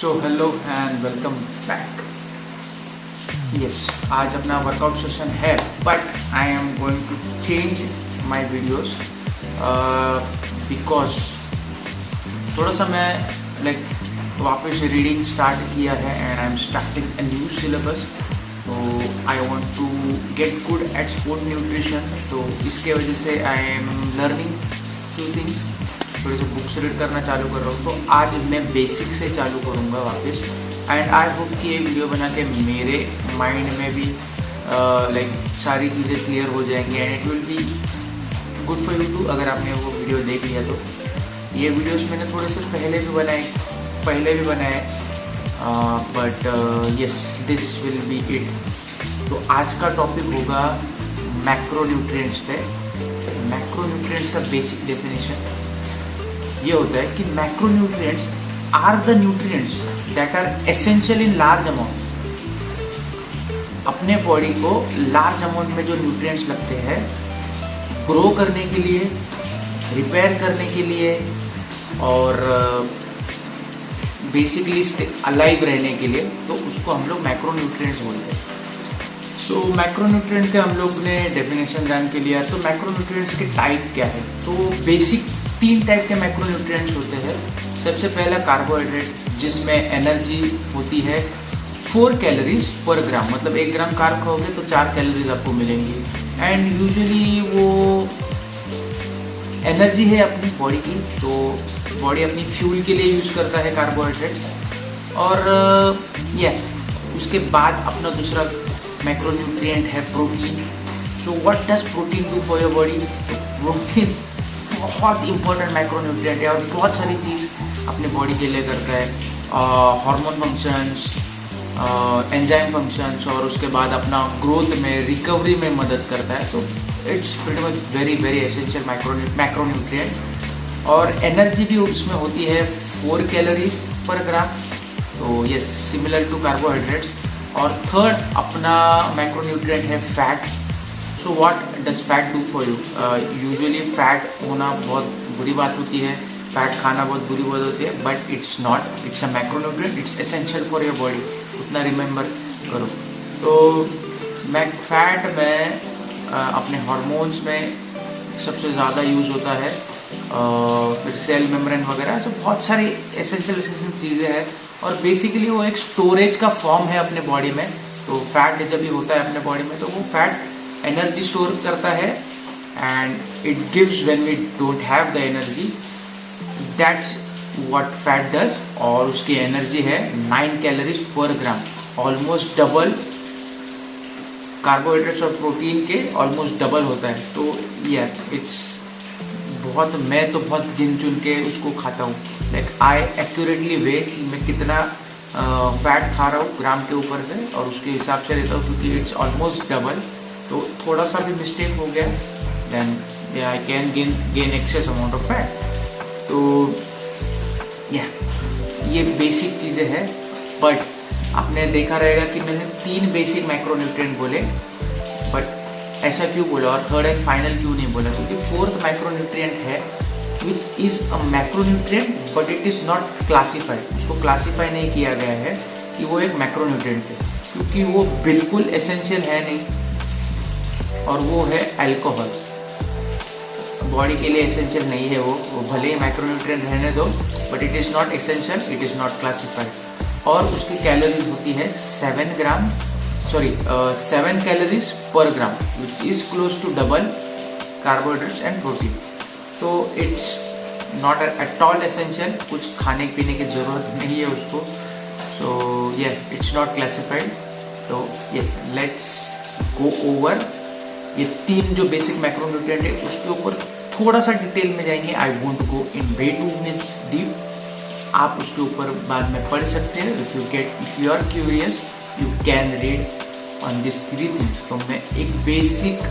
So hello and welcome back. Yes, आज अपना workout session है but I am going to change my videos because थोड़ा सा मैं वापस रीडिंग स्टार्ट किया है and I am starting a new syllabus. तो I want to get good at sport nutrition, तो इसके वजह से I am learning few things, थोड़े से बुक्स रीड करना चालू कर रहा हूँ। तो आज मैं बेसिक से चालू करूँगा वापस एंड आई होप कि ये वीडियो बना के मेरे माइंड में भी सारी चीज़ें क्लियर हो जाएंगी and it will be good for you too. अगर आपने वो वीडियो देख लिया तो ये वीडियोस मैंने थोड़े से पहले भी बनाए but yes this will be it. तो आज का टॉपिक होगा मैक्रोन्यूट्रिएंट्स पे। मैक्रोन्यूट्रिएंट्स का बेसिक डेफिनेशन ये होता है कि macronutrients are the nutrients that are essential in large amount. अपने बॉडी को लार्ज अमाउंट में जो न्यूट्रिएंट्स लगते हैं ग्रो करने के लिए, रिपेयर करने के लिए और बेसिकली अलाइव रहने के लिए, तो उसको हम लोग मैक्रोन्यूट्रिएंट्स बोलते हैं। सो मैक्रोन्यूट्रिएंट के हम लोग ने डेफिनेशन जान के लिया। तो मैक्रोन्यूट्रिएंट्स के टाइप क्या है? तो बेसिक 3 टाइप के मैक्रोन्यूट्रिएंट्स होते हैं। सबसे पहला कार्बोहाइड्रेट, जिसमें एनर्जी होती है 4 कैलोरीज पर ग्राम, मतलब 1 ग्राम कार्ब खाओगे तो 4 कैलोरीज आपको मिलेंगी एंड यूजुअली वो एनर्जी है अपनी बॉडी की, तो बॉडी अपनी फ्यूल के लिए यूज़ करता है कार्बोहाइड्रेट्स। और उसके बाद अपना दूसरा मैक्रोन्यूट्रिएंट है protein. So what does protein do for your body? Protein बहुत इंपॉर्टेंट मैक्रोन्यूट्रिएंट है और बहुत सारी चीज़ अपने बॉडी के लिए करता है। हार्मोन फंक्शंस, एंजाइम फंक्शंस और उसके बाद अपना ग्रोथ में, रिकवरी में मदद करता है। तो it's pretty much very very essential macronutrient. और एनर्जी भी उसमें होती है 4 कैलोरीज पर ग्राम, तो ये सिमिलर टू कार्बोहाइड्रेट्स। और थर्ड अपना मैक्रोन्यूट्रिएंट है fat. So what does fat do for you? Usually fat होना बहुत बुरी बात होती है, फैट खाना बहुत बुरी बात होती है, but it's not, it's a macronutrient, it's essential for your body. उतना रिमेंबर करो। तो फैट में अपने हार्मोन्स में सबसे ज़्यादा यूज़ होता है, फिर सेल मेम्ब्रेन वगैरह, तो बहुत सारी एसेंशियल चीज़ें हैं और बेसिकली वो एक स्टोरेज का फॉर्म है अपने बॉडी में। तो फैट जब भी होता है अपने बॉडी में तो वो फैट एनर्जी स्टोर करता है and it gives when we don't have the energy, that's what fat does. और उसकी एनर्जी है 9 calories per gram, almost double carbohydrates और प्रोटीन के, ऑलमोस्ट डबल होता है। तो इट्स बहुत, मैं तो बहुत गिन चुन के उसको खाता हूँ, आई एक्यूरेटली वे कि मैं कितना फैट खा रहा हूँ ग्राम के ऊपर से और उसके हिसाब से रहता हूँ, क्योंकि इट्स ऑलमोस्ट डबल। तो थोड़ा सा भी मिस्टेक हो गया then I can gain excess amount of fat. तो ये बेसिक चीज़ें हैं, बट आपने देखा रहेगा कि मैंने 3 बेसिक मैक्रोन्यूट्रिएंट बोले, बट ऐसा क्यों बोला और थर्ड एंड फाइनल क्यों नहीं बोला? क्योंकि 4th मैक्रोन्यूट्रिएंट है which is a macronutrient but it is not classified. उसको क्लासीफाई नहीं किया गया है कि वो एक मैक्रोन्यूट्रिएंट है, क्योंकि वो बिल्कुल एसेंशियल है नहीं, और वो है अल्कोहल। बॉडी के लिए एसेंशियल नहीं है वो भले ही मैक्रोन्यूट्रिएंट रहने दो, but it is not essential, it is not classified. और उसकी कैलोरीज होती है 7 calories per gram, which is close to double carbohydrates and protein. तो it's not at all essential, कुछ खाने पीने की ज़रूरत नहीं है उसको। So it's not classified. तो यस, लेट्स गो ओवर ये 3 जो बेसिक मैक्रोन्यूट्रिएंट है उसके ऊपर थोड़ा सा डिटेल में जाएंगे। I won't go in way too deep, आप उसके ऊपर बाद में पढ़ सकते हैं। If you are curious you can read on this 3 things. तो मैं एक बेसिक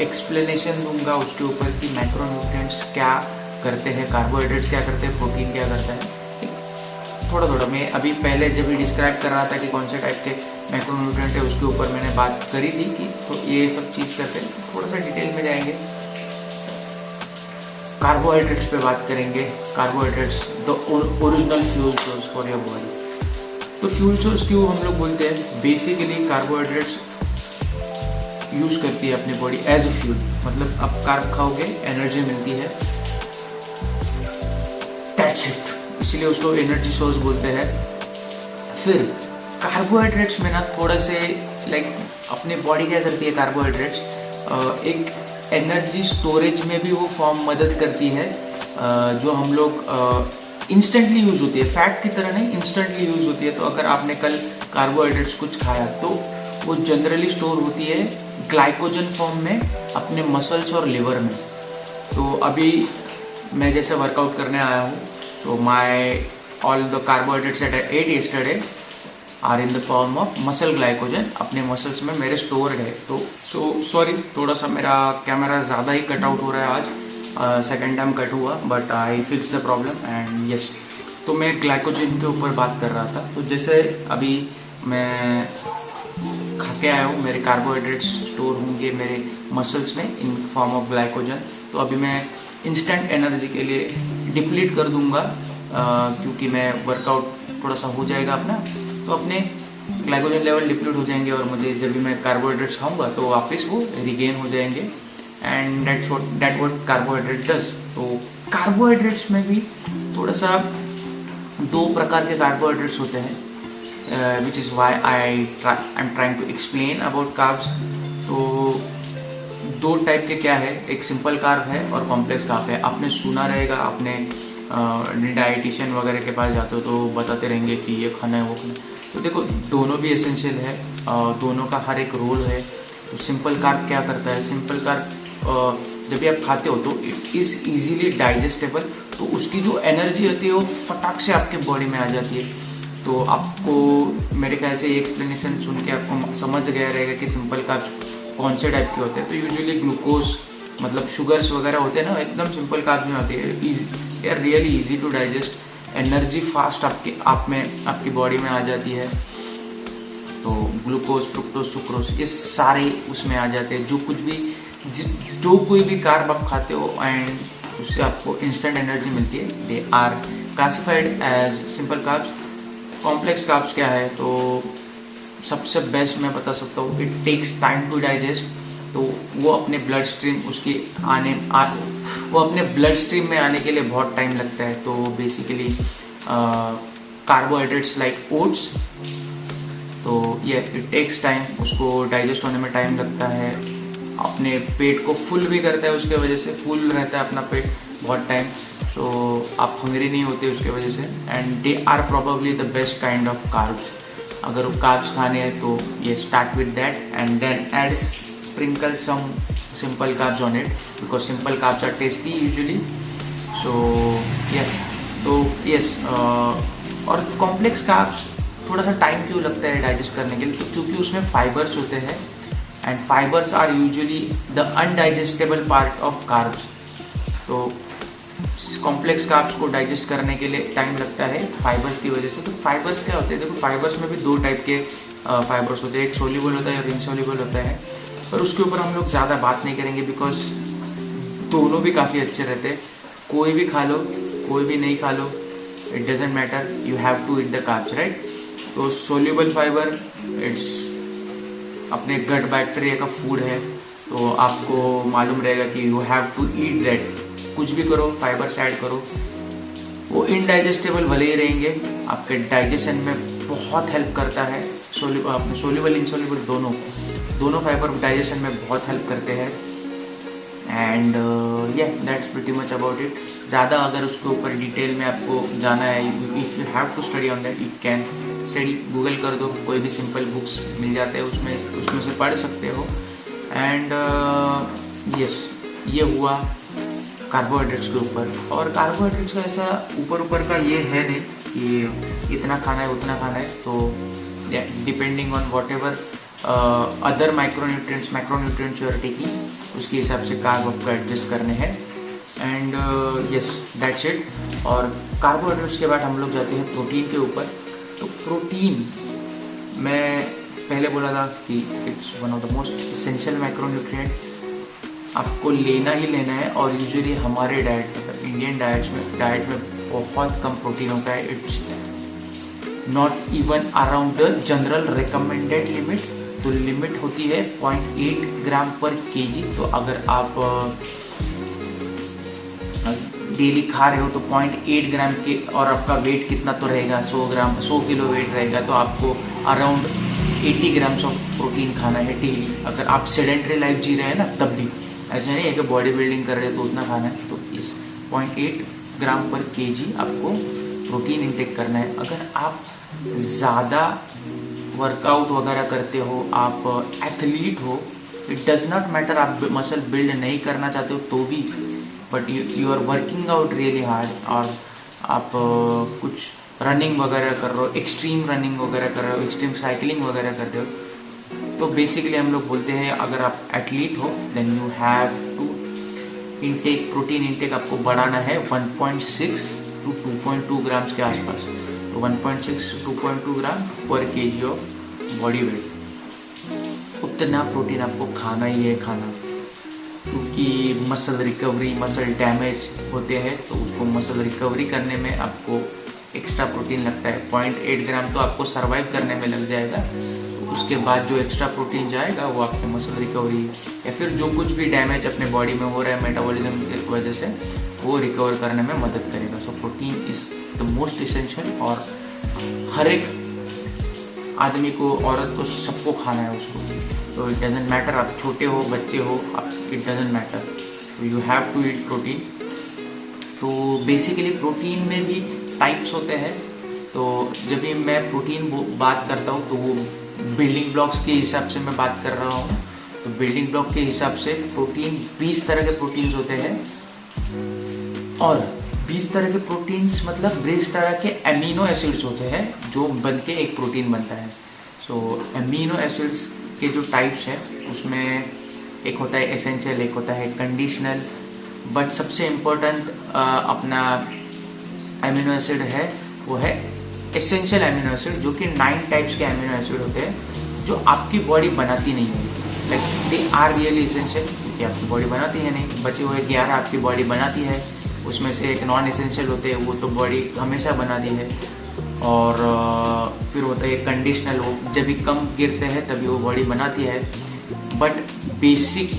एक्सप्लेनेशन दूंगा उसके ऊपर कि मैक्रोन्यूट्रिएंट्स क्या करते हैं, कार्बोहाइड्रेट्स क्या करते हैं, प्रोटीन क्या करता है, थोड़ा थोड़ा। मैं अभी पहले जब भी डिस्क्राइब कर रहा था कि कौन से टाइप के मैक्रोन्यूट्रिएंट है उसके ऊपर मैंने बात करी थी कि तो ये सब चीज़ करते हैं। थोड़ा सा डिटेल में जाएंगे। कार्बोहाइड्रेट्स पे बात करेंगे। Carbohydrates the original fuel source for your body. तो फ्यूल सोर्स क्यों हम लोग बोलते हैं, बेसिकली कार्बोहाइड्रेट्स यूज करती है अपनी बॉडी एज अ फ्यूल, मतलब आप कार्ब खाओगे एनर्जी मिलती है, दैट्स इट, इसलिए उसको एनर्जी सोर्स बोलते हैं। फिर कार्बोहाइड्रेट्स में ना थोड़ा से लाइक अपनी बॉडी क्या करती है, कार्बोहाइड्रेट्स एक एनर्जी स्टोरेज में भी वो फॉर्म मदद करती है, जो हम लोग इंस्टेंटली यूज होती है, फैट की तरह नहीं, इंस्टेंटली यूज होती है। तो अगर आपने कल कार्बोहाइड्रेट्स कुछ खाया तो वो जनरली स्टोर होती है ग्लाइकोजन फॉर्म में अपने मसल्स और लिवर में। तो अभी मैं जैसे वर्कआउट करने आया हूँ, तो my all the carbohydrates that I ate yesterday are in the form of muscle glycogen, अपने मसल्स में मेरे स्टोर्ड है। तो सॉरी, थोड़ा सा मेरा कैमरा ज़्यादा ही कट आउट हो रहा है आज, सेकेंड टाइम कट हुआ, but I fix the problem and yes. तो मैं ग्लाइकोजन के ऊपर बात कर रहा था। तो जैसे अभी मैं खा के आया हूँ, मेरे कार्बोहाइड्रेट्स स्टोर होंगे मेरे मसल्स में इन फॉर्म ऑफ ग्लाइकोजन। तो अभी मैं इंस्टेंट एनर्जी के लिए डिप्लीट कर दूंगा, क्योंकि मैं वर्कआउट थोड़ा सा हो जाएगा अपना, तो अपने ग्लाइकोजन लेवल डिप्लीट हो जाएंगे और मुझे जब भी मैं कार्बोहाइड्रेट्स खाऊंगा तो वापस वो रिगेन हो जाएंगे, and that what carbohydrate does. तो कार्बोहाइड्रेट्स में भी थोड़ा सा दो प्रकार के कार्बोहाइड्रेट्स होते हैं, which is why I'm trying to explain about carbs। तो दो टाइप के क्या है, एक सिंपल कार्ब है और कॉम्प्लेक्स कार्ब है। आपने सुना रहेगा, आपने डाइटिशियन वगैरह के पास जाते हो तो बताते रहेंगे कि ये खाना है वो खाना है। तो देखो, दोनों भी एसेंशियल है, दोनों का हर एक रोल है। तो सिंपल कार्ब क्या करता है, सिंपल कार्ब जब भी आप खाते हो तो इट इज़ ईजीली डाइजेस्टेबल, तो उसकी जो एनर्जी होती है वो फटाक से आपके बॉडी में आ जाती है। तो आपको मेरे ख्याल से ये एक्सप्लेनेशन सुन के आपको समझ गया रहेगा कि सिंपल कार्ब्स कौन से टाइप के होते हैं। तो यूजुअली ग्लूकोज मतलब शुगर्स वगैरह होते हैं ना, एकदम सिंपल कार्ब्स में होती है, they are really easy to digest, energy fast आपकी बॉडी में आ जाती है। तो ग्लूकोज, फ्रुक्टोज, सुक्रोज, ये सारे उसमें आ जाते हैं। जो कोई भी कार्ब आप खाते हो एंड उससे आपको इंस्टेंट एनर्जी मिलती है, they are classified as simple carbs. Complex carbs क्या है, तो सबसे बेस्ट मैं बता सकता हूँ, it takes time to digest. तो वो अपने ब्लड स्ट्रीम वो अपने ब्लड स्ट्रीम में आने के लिए बहुत टाइम लगता है। तो बेसिकली कार्बोहाइड्रेट्स लाइक ओट्स, तो ये इट टेक्स टाइम, उसको डाइजेस्ट होने में टाइम लगता है, अपने पेट को फुल भी करता है, उसके वजह से फुल रहता है अपना पेट बहुत टाइम। सो आप हंग्री नहीं होते उसके वजह से, and they are probably the best kind of carbs. अगर वो कार्ब्स खाने हैं तो ये start with that and then add sprinkle some simple carbs on it, because simple carbs are tasty usually. So तो यस, और कॉम्प्लेक्स कार्ब्स थोड़ा सा टाइम क्यों लगता है डाइजेस्ट करने के लिए, तो क्योंकि उसमें फाइबर्स होते हैं, and fibres are usually the undigestible part of carbs. तो कॉम्प्लेक्स कार्ब्स को डाइजेस्ट करने के लिए टाइम लगता है फाइबर्स की वजह से। तो फाइबर्स क्या होते हैं, देखो फाइबर्स में भी दो टाइप के फाइबर्स होते हैं, एक सोल्यूबल होता है और इनसोल्यूबल होता है, पर उसके ऊपर हम लोग ज़्यादा बात नहीं करेंगे, बिकॉज दोनों भी काफ़ी अच्छे रहते हैं। कोई भी खा लो, कोई भी नहीं खा लो, it doesn't matter, you have to eat the carbs, right. तो सोल्यूबल फाइबर इट्स अपने गट बैक्टीरिया का फूड है, तो आपको मालूम रहेगा कि you have to eat that. कुछ भी करो, फाइबर्स ऐड करो, वो इनडाइजेस्टेबल भले ही रहेंगे, आपके डाइजेशन में बहुत हेल्प करता है। सोल्यूबल इनसोल्यूबल दोनों फाइबर डाइजेशन में बहुत हेल्प करते हैं। And that's pretty much about it. ज़्यादा अगर उसके ऊपर डिटेल में आपको जाना है, if you have to study on that, you can study, Google कर दो, कोई भी सिंपल बुक्स मिल जाते हैं, उसमें से पढ़ सकते हो। एंड यस, ये हुआ कार्बोहाइड्रेट्स के ऊपर। और कार्बोहाइड्रेट्स का ऐसा ऊपर का ये है नहीं कि इतना खाना है उतना खाना है, तो depending on whatever other macronutrients you are taking, उसके हिसाब से कार्ब आपको एडजस्ट करने हैं। And yes, that's it. और कार्बोहाइड्रेट्स के बाद हम लोग जाते हैं प्रोटीन के ऊपर। तो प्रोटीन, मैं पहले बोला था कि it's one of the most essential macronutrient, आपको लेना ही लेना है। और यूजुअली हमारे डाइट, मतलब इंडियन डाइट में बहुत कम प्रोटीन होता है। It's not even around the general recommended limit. तो लिमिट होती है 0.8 ग्राम पर केजी। तो अगर आप डेली खा रहे हो तो 0.8 ग्राम के, और आपका वेट कितना तो रहेगा 100 किलो वेट रहेगा, तो आपको अराउंड 80 ग्राम्स ऑफ प्रोटीन खाना है डेली। अगर आप सेडेंट्री लाइफ जी रहे हैं ना तब भी, ऐसा नहीं है कि बॉडी बिल्डिंग कर रहे हैं तो उतना खाना है। तो इस 0.8 ग्राम पर केजी आपको प्रोटीन इंटेक करना है। अगर आप ज़्यादा वर्कआउट वगैरह करते हो, आप एथलीट हो, इट डज नॉट मैटर, आप मसल बिल्ड नहीं करना चाहते हो तो भी, but you are working out really hard, और आप कुछ रनिंग वगैरह कर रहे हो, एक्सट्रीम रनिंग वगैरह कर रहे हो, एक्सट्रीम साइकिलिंग वगैरह कर रहे हो, तो बेसिकली हम लोग बोलते हैं अगर आप एथलीट हो then you have to intake, protein intake आपको बढ़ाना है 1.6 to 2.2 ग्राम्स के आसपास। तो 1.6 to 2.2 ग्राम पर केजी ऑफ बॉडी वेट, उतना प्रोटीन आपको खाना ही है खाना, क्योंकि मसल रिकवरी, मसल डैमेज होते हैं तो उसको मसल रिकवरी करने में आपको एक्स्ट्रा प्रोटीन लगता है। 0.8 ग्राम तो आपको सर्वाइव करने में लग जाएगा, उसके बाद जो एक्स्ट्रा प्रोटीन जाएगा वो आपके मसल रिकवरी या फिर जो कुछ भी डैमेज अपने बॉडी में हो रहा है मेटाबॉलिज्म की वजह से, वो रिकवर करने में मदद करेगा। So protein is the most essential, और हर एक आदमी को, औरत को, सबको खाना है उसको। तो इट डजेंट मैटर आप छोटे हो, बच्चे हो, इट डजेंट मैटर, तो you have to eat protein. तो बेसिकली प्रोटीन में भी टाइप्स होते हैं। तो जब भी मैं प्रोटीन बात करता हूँ तो वो बिल्डिंग ब्लॉक्स के हिसाब से मैं बात कर रहा हूँ। तो बिल्डिंग ब्लॉक के हिसाब से प्रोटीन 20 तरह के प्रोटीन्स होते हैं, और 20 तरह के प्रोटीन्स मतलब 20 तरह के एमिनो एसिड्स होते हैं जो बन के एक प्रोटीन बनता है। सो एमिनो एसिड्स के जो टाइप्स हैं उसमें एक होता है एसेंशियल, एक होता है कंडीशनल, बट सबसे इम्पोर्टेंट अपना एमिनो एसिड है वो है एसेंशियल एमिनो एसिड, जो कि 9 टाइप्स के एमिनो एसिड होते हैं जो आपकी बॉडी बनाती नहीं है। Like they are really essential, क्योंकि आपकी बॉडी बनाती है नहीं। बचे हुए 11 आपकी बॉडी बनाती है, उसमें से एक नॉन एसेंशियल होते हैं, वो तो बॉडी हमेशा बनाती है। और फिर होता है कंडीशनल, वो जब भी कम गिरते हैं तभी वो बॉडी बनाती है। बट बेसिक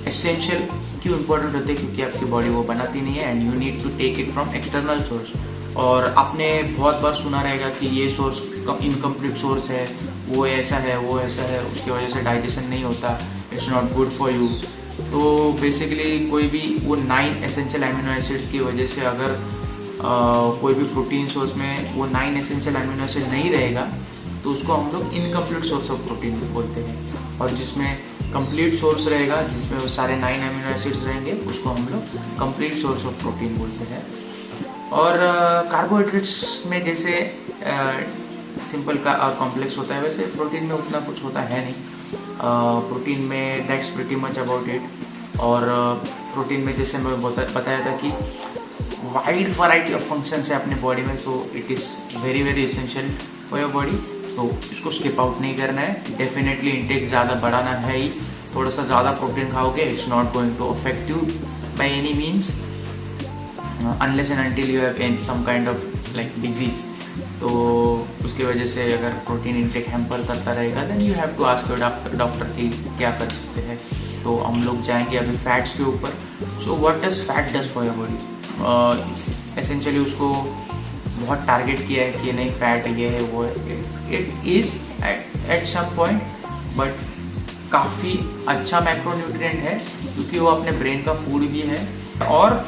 एसेंशियल क्यों इम्पोर्टेंट होते हैं, क्योंकि आपकी बॉडी वो बनाती नहीं है, and you need to take it from external source. और आपने बहुत बार सुना रहेगा कि ये सोर्स इनकम्प्लीट सोर्स है, वो ऐसा है, वो ऐसा है, उसकी वजह से डाइजेशन नहीं होता, it's not good for you. तो बेसिकली कोई भी वो 9 एसेंशियल एमिनो एसिड की वजह से अगर कोई भी प्रोटीन सोर्स में वो 9 एसेंशियल एमिनो एसिड नहीं रहेगा तो उसको हम लोग इनकम्प्लीट सोर्स ऑफ प्रोटीन बोलते हैं। और जिसमें कंप्लीट सोर्स रहेगा, जिसमें वो सारे 9 एमिनो एसिड्स रहेंगे, उसको हम लोग कंप्लीट सोर्स ऑफ प्रोटीन बोलते हैं। और कार्बोहाइड्रेट्स में जैसे सिंपल का और कॉम्प्लेक्स होता है, वैसे प्रोटीन में उतना कुछ होता है नहीं। प्रोटीन में that's pretty much about it. और प्रोटीन में जैसे मैं बताया था कि वाइड वैरायटी ऑफ फंक्शंस है अपने बॉडी में, so it is very very essential for your body. तो इसको स्किप आउट नहीं करना है, डेफिनेटली इंटेक ज़्यादा बढ़ाना है ही। थोड़ा सा ज़्यादा प्रोटीन खाओगे, it's not going to affect you by any means, unless and until you have some kind of like disease. तो उसकी वजह से अगर प्रोटीन इंटेक हैम्पर करता रहेगा then you have to ask your doctor कि क्या कर सकते हैं। तो हम लोग जाएंगे अभी फैट्स के ऊपर। So what does fat does for your body. Essentially उसको बहुत टारगेट किया है कि नहीं फैट ये है वो है, it is at some point, but काफ़ी अच्छा मैक्रोन्यूट्रिएंट है, क्योंकि वो अपने ब्रेन का फूड भी है, और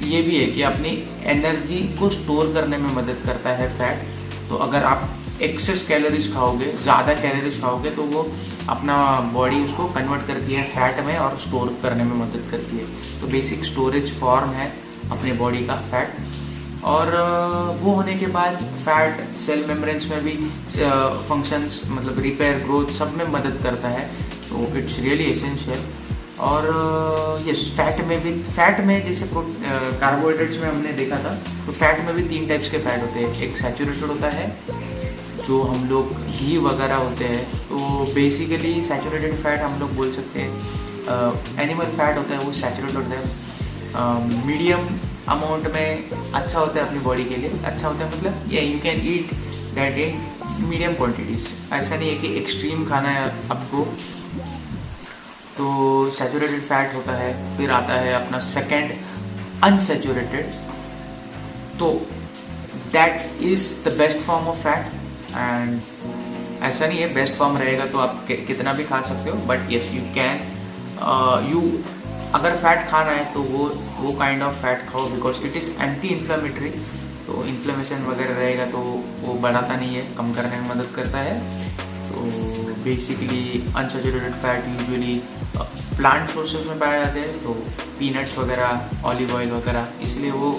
ये भी है कि अपनी एनर्जी को स्टोर करने में मदद करता है फैट। तो अगर आप एक्सेस कैलोरीज खाओगे, ज़्यादा कैलोरीज खाओगे, तो वो अपना बॉडी उसको कन्वर्ट करती है फैट में और स्टोर करने में मदद करती है। तो बेसिक स्टोरेज फॉर्म है अपने बॉडी का फैट। और वो होने के बाद फैट सेल मेम्ब्रेन्स में भी फंक्शंस मतलब रिपेयर, ग्रोथ, सब में मदद करता है। So it's really essential. और यस, फैट में जैसे कार्बोहाइड्रेट्स में हमने देखा था, तो फैट में भी 3 टाइप्स के फैट होते हैं। एक सैचुरेटेड होता है, जो हम लोग घी वगैरह होते हैं, तो बेसिकली सैचुरेटेड फैट हम लोग बोल सकते हैं। एनिमल फैट होता है वो सैचुरेटेड होता है, मीडियम अमाउंट में अच्छा होता है अपनी बॉडी के लिए। अच्छा होता है मतलब ये you can eat that in medium quantities. ऐसा नहीं है कि एक्सट्रीम खाना है आपको। तो सैचुरेटेड फैट होता है, फिर आता है अपना सेकेंड अनसैचुरेटेड। तो that is the best form of fat. And ऐसा नहीं है बेस्ट फॉर्म रहेगा तो आप कितना भी खा सकते हो, but yes you can you अगर फैट खाना है तो वो काइंड ऑफ फैट खाओ, because it is anti inflammatory. तो इन्फ्लेमेशन वगैरह रहेगा तो वो बढ़ाता नहीं है, कम करने में मदद करता है। तो basically unsaturated fat usually plant sources में पाए जाते हैं, तो पीनट्स वगैरह, ऑलिव ऑयल वगैरह, इसलिए वो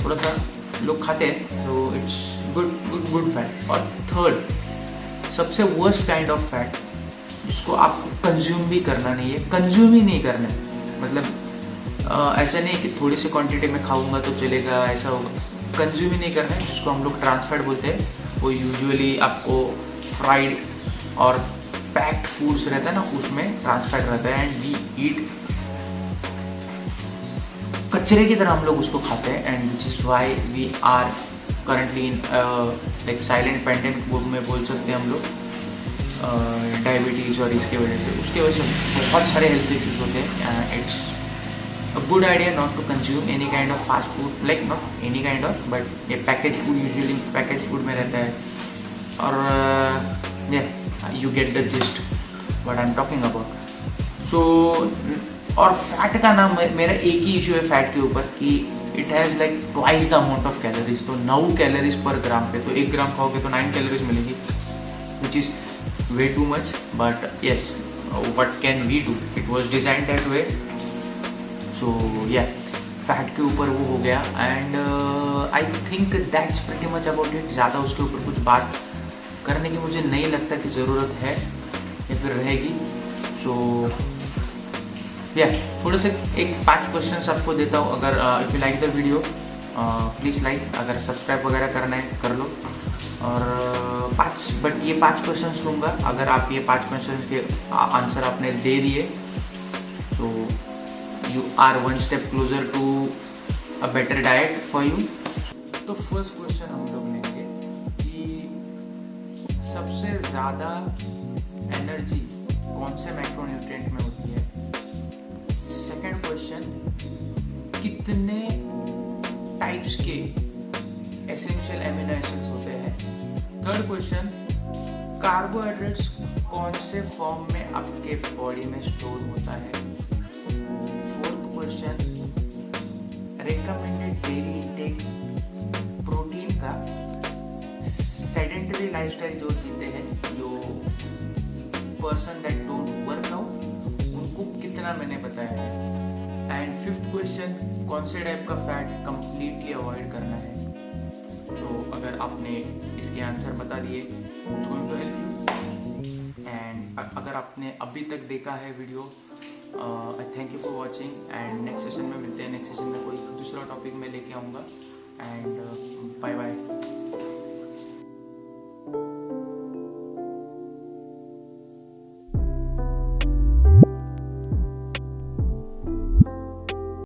थोड़ा सा लोग खाते हैं। तो इट्स गुड फैट। और थर्ड सबसे वर्स्ट काइंड ऑफ फैट जिसको आपको कंज्यूम भी करना नहीं है, कंज्यूम ही नहीं करना है, मतलब ऐसा नहीं है कि थोड़ी सी क्वांटिटी में खाऊंगा तो चलेगा, ऐसा होगा, कंज्यूम ही नहीं करना है, जिसको हम लोग ट्रांस फैट बोलते हैं। वो यूजुअली आपको फ्राइड और पैक्ड फूड्स रहता है ना, उसमें ट्रांस फैट रहता है। एंड वी ईट कचरे की तरह हम लोग उसको खाते हैं, and which is why we are currently in like silent pandemic में बोल सकते हैं हम लोग, डायबिटीज़ और इसके वजह से, उसके वजह से बहुत सारे हेल्थ इश्यूज होते हैं। It's a good idea not to consume any kind of fast food, like not any kind of, but ये package food usually package food में रहता है। और you get the gist what I am talking about. So और fat का नाम, मेरा एक ही इशू है फैट के ऊपर कि it has like twice the amount of calories. तो 9 कैलोरीज पर ग्राम पे, तो 1 ग्राम खाओगे तो 9 कैलोरीज मिलेगी, which is way too much, but yes, what can we do, it was designed that way. So yeah, fat के ऊपर वो हो गया। And I think that's pretty much about it. ज़्यादा उसके ऊपर कुछ बात करने की मुझे नहीं लगता कि ज़रूरत है या फिर रहेगी। सो या थोड़े से एक 5 क्वेश्चंस आपको देता हूँ। अगर if you like the video please like, अगर सब्सक्राइब वगैरह करना है कर लो। और 5 ये 5 क्वेश्चंस लूँगा। अगर आप ये 5 क्वेश्चंस के आंसर आपने दे दिए तो you are 1 step closer to a better diet for you. तो फर्स्ट क्वेश्चन हम लोग लेंगे कि सबसे ज़्यादा एनर्जी कौन से मैक्रोन्यूट्रिएंट में होती है। सेकंड क्वेश्चन, कितने टाइप्स के एसेंशियल एमिनो एसिड्स होते हैं। थर्ड क्वेश्चन, कार्बोहाइड्रेट्स कौन से फॉर्म में आपके बॉडी में स्टोर होता है। Fourth question, recommended daily intake protein का। सेडेंटरी लाइफस्टाइल जो जीते हैं, जो person that don't work out, उनको कितना मैंने बताया है। एंड फिफ्थ क्वेश्चन, कौन से टाइप का फैट कंप्लीटली अवॉइड करना है। तो अगर आपने इसके आंसर बता दिए, it's going to help you. And अगर आपने अभी तक देखा है video, I thank you for watching. And next session में मिलते हैं। नेक्स्ट सेशन में कोई दूसरा टॉपिक मैं लेके आऊँगा। And bye bye.